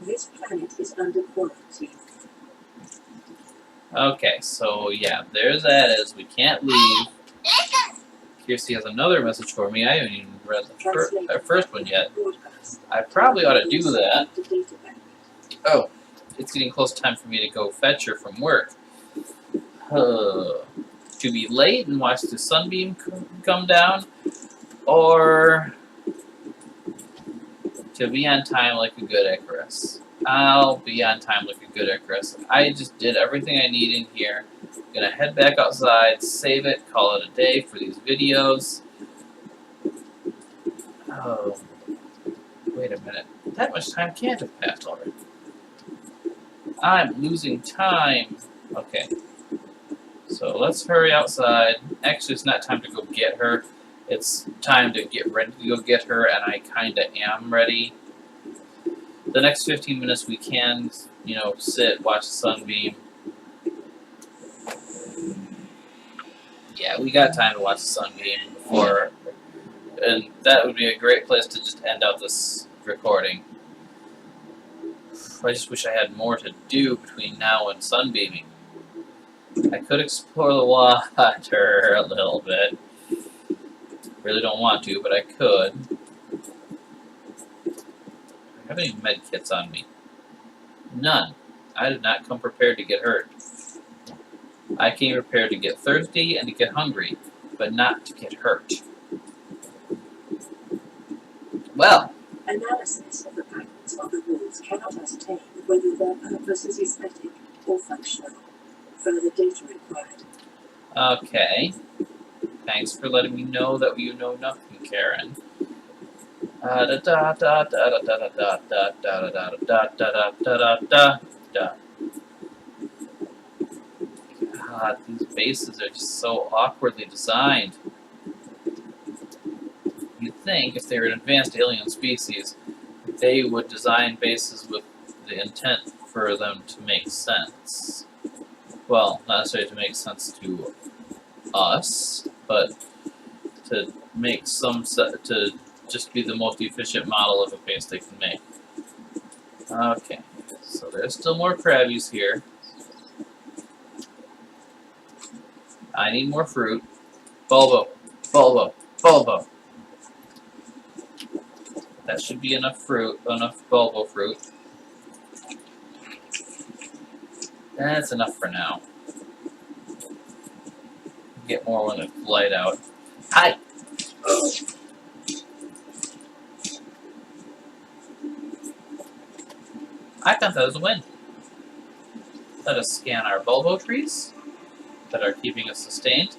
This planet is under quarantine. Okay, so yeah, there's that as we can't leave. Kirsty has another message for me. I haven't even read the first one yet. I probably ought to do that. Oh, it's getting close time for me to go fetch her from work. To be late and watch the sunbeam come down, or to be on time like a good Icarus. I'll be on time like a good Icarus. I just did everything I need in here. I'm gonna head back outside, save it, call it a day for these videos. Oh, wait a minute. That much time can't have passed already. I'm losing time. Okay. So let's hurry outside. Actually, it's not time to go get her. It's time to get ready to go get her, and I kinda am ready. The next 15 minutes we can, you know, sit, watch the sunbeam. Yeah, we got time to watch the sunbeam before, and that would be a great place to just end out this recording. I just wish I had more to do between now and sunbeaming. I could explore the water a little bit. Really don't want to, but I could. I have any med kits on me? None. I did not come prepared to get hurt. I came prepared to get thirsty and to get hungry, but not to get hurt. Well. Analysis of the patterns on the walls cannot ascertain whether their purpose is aesthetic or functional. Further data required. Okay. Thanks for letting me know that you know nothing, Karen. Da da da da da da da da da da da da da da da da. God, these bases are just so awkwardly designed. You'd think if they were an advanced alien species, they would design bases with the intent for them to make sense. Well, not necessarily to make sense to us, but to make to just be the most efficient model of a base they can make. Okay, so there's still more crabbies here. I need more fruit. Bulbo, bulbo, bulbo. That should be enough fruit, enough bulbo fruit. That's enough for now. Get more when it's light out. Hi! I thought that was a win. Let us scan our bulbo trees that are keeping us sustained.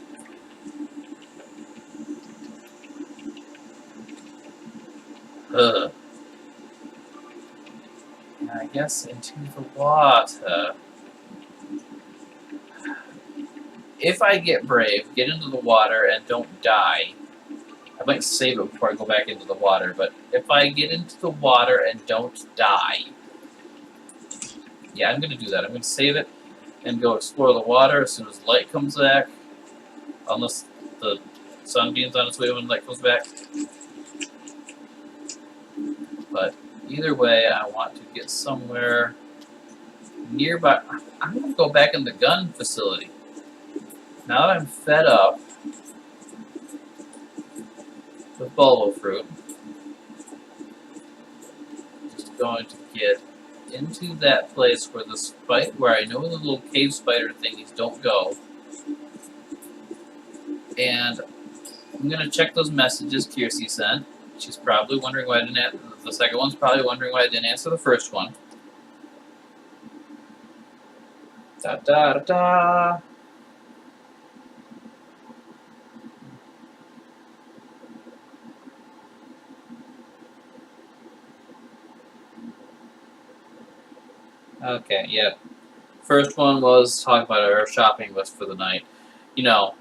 Ugh. I guess into the water. If I get brave, get into the water and don't die. I might save it before I go back into the water, but if I get into the water and don't die, yeah, I'm going to do that. I'm going to save it and go explore the water as soon as light comes back. Unless the sunbeam's on its way when light comes back. But either way, I want to get somewhere nearby. I'm going to go back in the gun facility. Now that I'm fed up with bulbo fruit, just going to get into that place where where I know the little cave spider thingies don't go, and I'm gonna check those messages Kiersey sent. She's probably wondering why I didn't answer. The second one's probably wondering why I didn't answer the first one. Da da da da. Okay, yeah. First one was talk about our shopping list for the night. You know,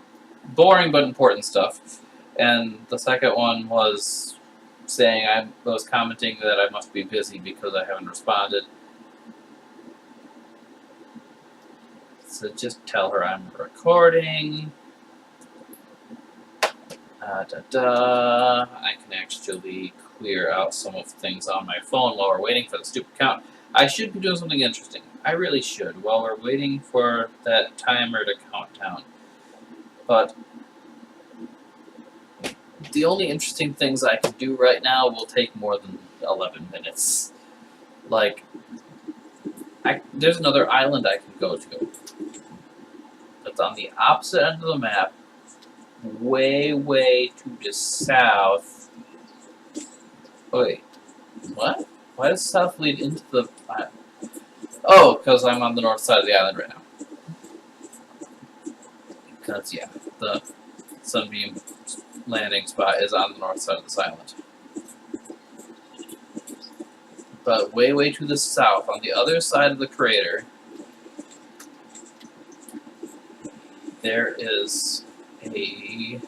boring but important stuff. And the second one was saying I was commenting that I must be busy because I haven't responded. So just tell her I'm recording. I can actually clear out some of the things on my phone while we're waiting for the stupid count. I should be doing something interesting. I really should, while we're waiting for that timer to count down. But the only interesting things I can do right now will take more than 11 minutes. Like, there's another island I can go to. That's on the opposite end of the map, way, way to the south. Wait, what? Why does south lead into the island? Oh, because I'm on the north side of the island right now. Because, yeah, the Sunbeam landing spot is on the north side of this island. But way, way to the south, on the other side of the crater, there is a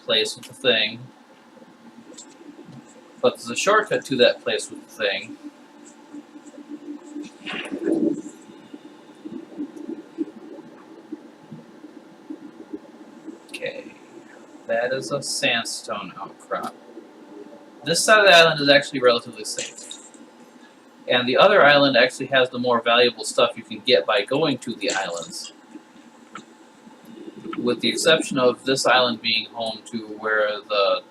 place with the thing. But there's a shortcut to that place with the thing. Okay, that is a sandstone outcrop. This side of the island is actually relatively safe. And the other island actually has the more valuable stuff you can get by going to the islands. With the exception of this island being home to where the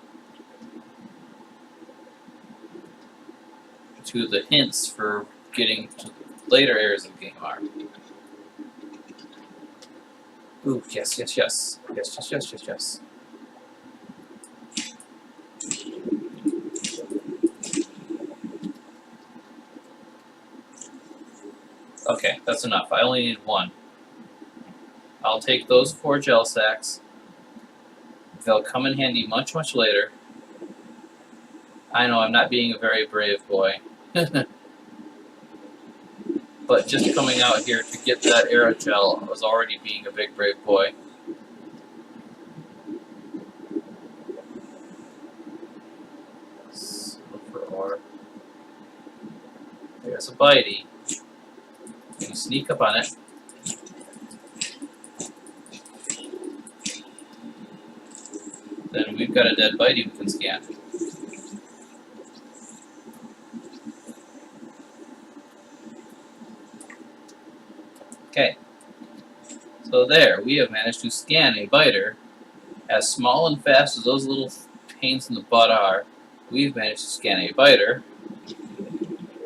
hints for getting to later areas of the game are. Ooh, yes, yes, yes. Yes, yes, yes, yes, yes. Okay, that's enough. I only need one. I'll take those 4 gel sacks. They'll come in handy much, much later. I know I'm not being a very brave boy. But just coming out here to get that aerogel was already being a big brave boy. Let's look for ore. There's a bitey. You can sneak up on it. Then we've got a dead bitey we can scan. Okay. So there, we have managed to scan a biter. As small and fast as those little pains in the butt are, we've managed to scan a biter.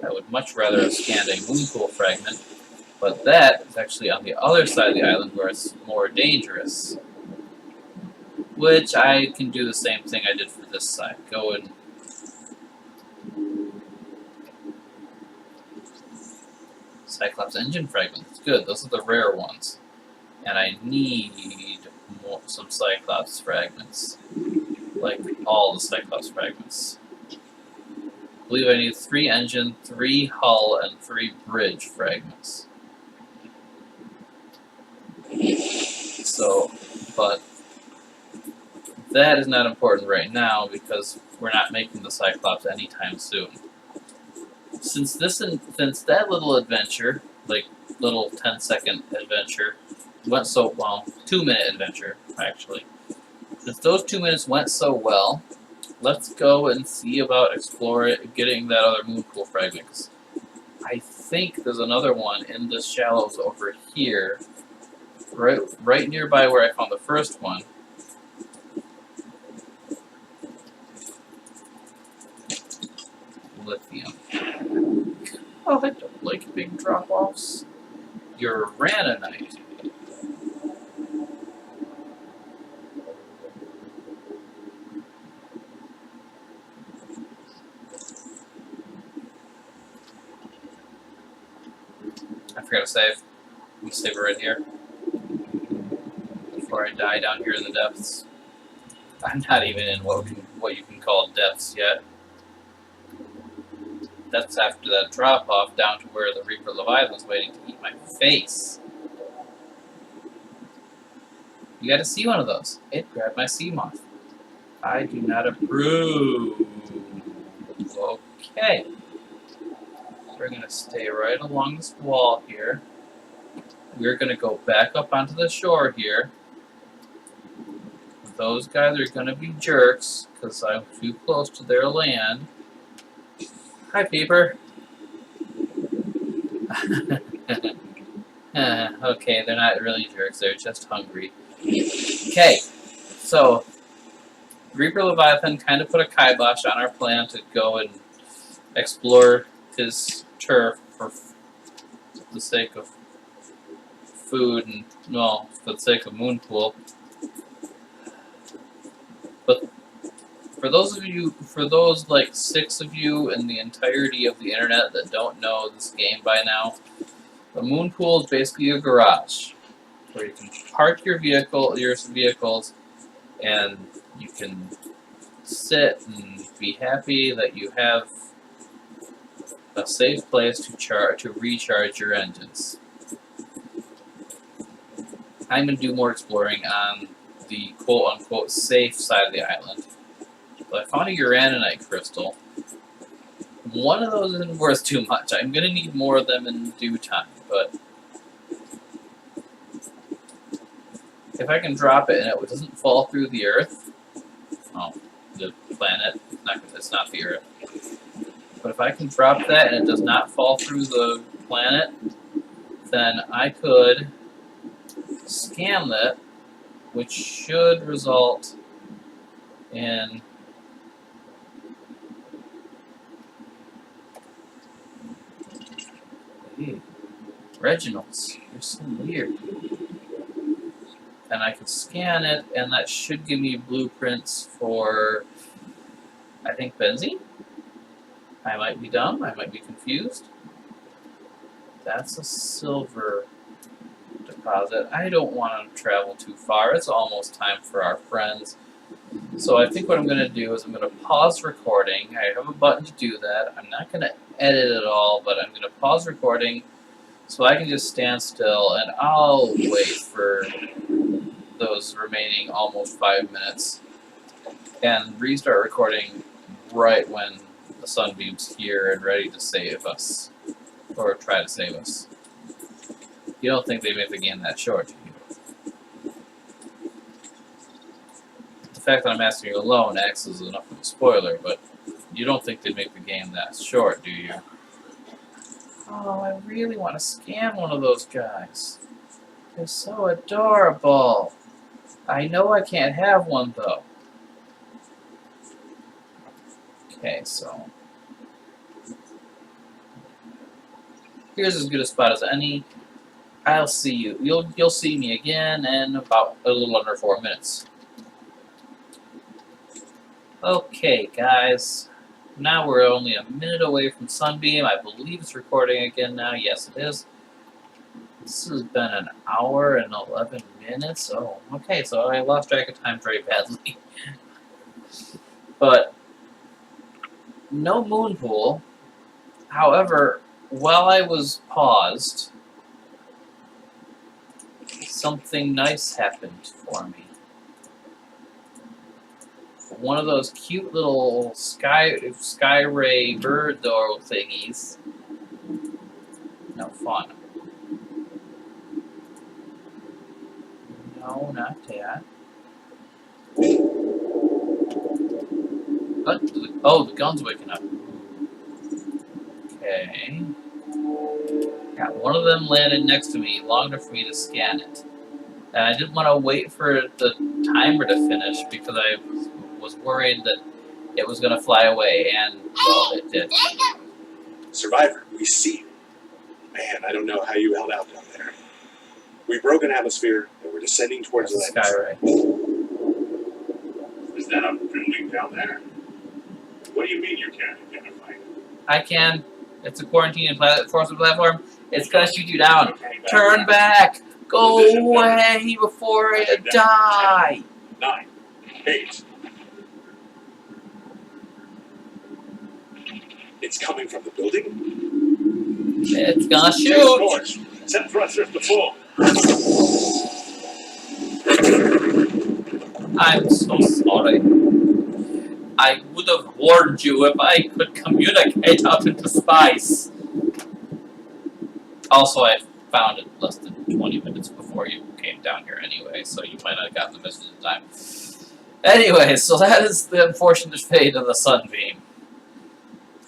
I would much rather have scanned a moonpool fragment, but that is actually on the other side of the island where it's more dangerous. Which I can do the same thing I did for this side. Go and Cyclops engine fragments. Good, those are the rare ones. And I need some Cyclops fragments. Like all the Cyclops fragments. I believe I need 3 engine, 3 hull, and 3 bridge fragments. So, but that is not important right now because we're not making the Cyclops anytime soon. Since that little adventure, like little 10-second adventure, went so well, 2-minute adventure actually. Since those 2 minutes went so well, let's go and see about exploring getting that other moonpool fragment. 'Cause I think there's another one in the shallows over here, right nearby where I found the first one. Lithium. Oh, I don't like big drop-offs. Uranite. I forgot to save. Let me save it right here. Before I die down here in the depths. I'm not even in what you can call depths yet. That's after that drop-off down to where the Reaper Leviathan was waiting to eat my face. You gotta see one of those. It grabbed my sea moth. I do not approve. Okay. We're gonna stay right along this wall here. We're gonna go back up onto the shore here. Those guys are gonna be jerks because I'm too close to their land. Hi, Peeper. Okay, they're not really jerks, they're just hungry. Okay, so Reaper Leviathan kind of put a kibosh on our plan to go and explore his turf for the sake of food and, well, for the sake of Moonpool. But for those like 6 of you in the entirety of the internet that don't know this game by now, the Moonpool is basically a garage where you can park your vehicles, and you can sit and be happy that you have a safe place to recharge your engines. I'm going to do more exploring on the quote-unquote safe side of the island. But I found a uraninite crystal. One of those isn't worth too much. I'm going to need more of them in due time, but if I can drop it and it doesn't fall through the earth, the planet, it's not the earth. But if I can drop that and it does not fall through the planet, then I could scan that, which should result in Reginald's. You're so weird. And I can scan it, and that should give me blueprints for, I think, benzene? I might be dumb, I might be confused. That's a silver deposit. I don't want to travel too far. It's almost time for our friends So I think what I'm going to do is I'm going to pause recording. I have a button to do that. I'm not going to edit it all, but I'm going to pause recording so I can just stand still, and I'll wait for those remaining almost 5 minutes and restart recording right when the sunbeam's here and ready to save us, or try to save us. You don't think they made the game that short, do you? The fact that I'm asking you alone acts as enough of a spoiler, but you don't think they'd make the game that short, do you? Oh, I really want to scam one of those guys. They're so adorable. I know I can't have one, though. Okay, so here's as good a spot as any. I'll see you. You'll see me again in about a little under 4 minutes. Okay, guys. Now we're only a minute away from Sunbeam. I believe it's recording again now. Yes, it is. This has been an hour and 11 minutes. Oh, okay, so I lost track of time very badly. But no moon pool. However, while I was paused, something nice happened for me. One of those cute little sky ray bird door thingies. No fun. No, not that. Oh, the gun's waking up. Okay. Yeah, one of them landed next to me long enough for me to scan it. And I didn't want to wait for the timer to finish because I was worried that it was going to fly away, and, well, it did. Survivor, we see you. Man, I don't know how you held out down there. We broke an atmosphere and we're descending towards the landing Sky site. ray. Is that a building down there? What do you mean you can't identify it? I can. It's a quarantine and force platform. It's going to shoot you down. Okay, Turn back. Go away before you die. 9, 8. It's coming from the building? It's gonna Change shoot. course. Set thrusters to full. I'm so sorry. I would have warned you if I could communicate out into space. Also, I found it less than 20 minutes before you came down here anyway, so you might not have gotten the message in time. Anyway, so that is the unfortunate fate of the Sunbeam.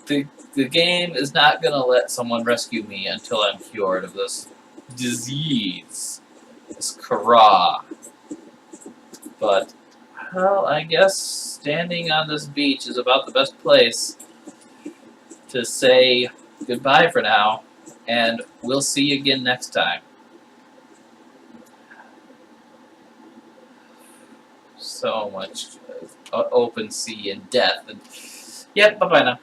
The game is not going to let someone rescue me until I'm cured of this disease. This Kara. But, well, I guess standing on this beach is about the best place to say goodbye for now, and we'll see you again next time. So much open sea and death. And, yep, bye-bye now.